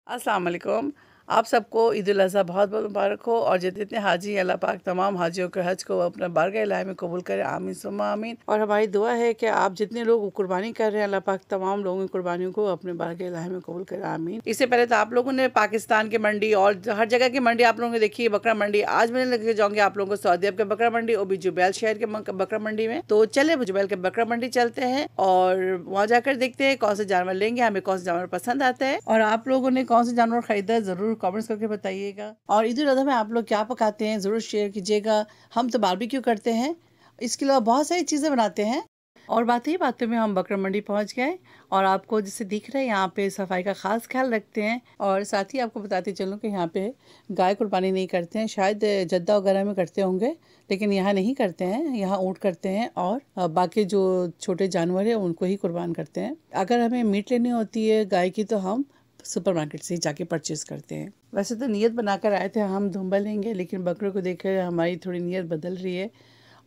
अस्सलाम वालेकुम। आप सबको ईद उल अज़हा बहुत बहुत मुबारक हो और जितने हाजी हैं अल्लाह पाक तमाम हाजियों के हज को अपना बारगाह इलाही में कबूल करे, आमीन सुम्मा आमीन। और हमारी दुआ है कि आप जितने लोग कुर्बानी कर रहे हैं अल्लाह पाक तमाम लोगों की कुर्बानियों को अपने बारगाह इलाही में कबूल करे, आमीन। इससे पहले तो आप लोगों ने पाकिस्तान की मंडी और हर जगह की मंडी आप लोगों ने देखी है, बकरा मंडी। आज मैं लेके जाऊंगी आप लोगों को सऊदी अरब के बकरा मंडी और भी जुबैल शहर के बकरा मंडी में। तो चले जुबैल के बकरा मंडी चलते हैं और वहाँ जाकर देखते हैं कौन से जानवर लेंगे, हमें कौन से जानवर पसंद आते हैं और आप लोगों ने कौन से जानवर खरीदा जरूर कमेंट्स करके बताइएगा। और ईद उल अज़हा में आप लोग क्या पकाते हैं जरूर शेयर कीजिएगा। हम तो बारबेक्यू करते हैं, इसके अलावा बहुत सारी चीज़ें बनाते हैं। और बातों में हम बकरा मंडी पहुंच गए और आपको जिससे दिख रहा है यहाँ पे सफाई का खास ख्याल रखते हैं। और साथ ही आपको बताते चलूँ कि यहाँ पे गाय कुर्बानी नहीं करते हैं, शायद जद्दा वगैरह में करते होंगे लेकिन यहाँ नहीं करते हैं। यहाँ ऊँट करते हैं और बाकी जो छोटे जानवर हैं उनको ही कुर्बान करते हैं। अगर हमें मीट लेनी होती है गाय की तो हम सुपरमार्केट से ही जाके परचेज करते हैं। वैसे तो नियत बनाकर आए थे हम धुम्बा लेंगे, लेकिन बकरे को देखकर हमारी थोड़ी नियत बदल रही है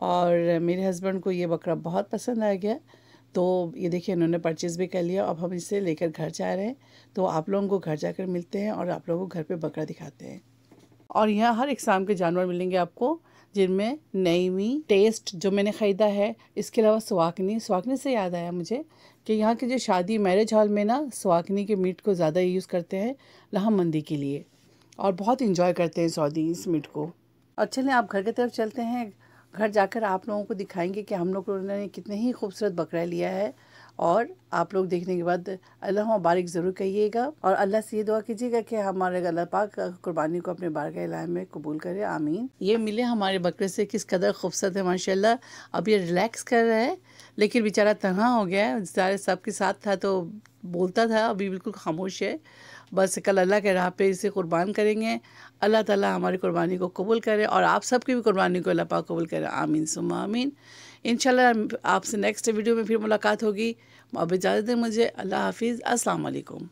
और मेरे हस्बैंड को ये बकरा बहुत पसंद आ गया। तो ये देखिए इन्होंने परचेज़ भी कर लिया। अब हम इसे लेकर घर जा रहे हैं। तो आप लोगों को घर जाकर मिलते हैं और आप लोगों को घर पे बकरा दिखाते हैं। और यहाँ हर एक शाम के जानवर मिलेंगे आपको, जिनमें नईमी टेस्ट जो मैंने ख़रीदा है, इसके अलावा सुहागनी से याद आया मुझे कि यहाँ के जो शादी मैरिज हॉल में ना सुहागनी के मीट को ज़्यादा यूज़ करते हैं लहम मंदी के लिए और बहुत इंजॉय करते हैं सऊदी इस मीट को। और चलें आप घर की तरफ चलते हैं। घर जाकर आप लोगों को दिखाएंगे कि हम लोगों ने कितने ही खूबसूरत बकरा लिया है। और आप लोग देखने के बाद अल्लाह मुबारक ज़रूर कहिएगा और अल्लाह से ये दुआ कीजिएगा कि हमारे अल्लाह पाक कुर्बानी को अपने बारगाह इलाही में कबूल करे, आमीन। ये मिले हमारे बकरे से किस कदर खूबसूरत है माशाल्लाह। अब ये रिलैक्स कर रहा है लेकिन बेचारा तन्हा हो गया है, सारे सबके साथ था तो बोलता था, अभी बिल्कुल खामोश है। बस कल अल्लाह के राह पे इसे कुर्बान करेंगे। अल्लाह ताला हमारी कुर्बानी को कबूल करे और आप सबकी भी कुर्बानी को अल्लाह पाक कबूल करे, आमीन सुम्मा आमीन। इंशाल्लाह आपसे नेक्स्ट वीडियो में फिर मुलाकात होगी। अब इजाज़त दें मुझे। अल्लाह हाफिज़। अस्सलाम वालेकुम।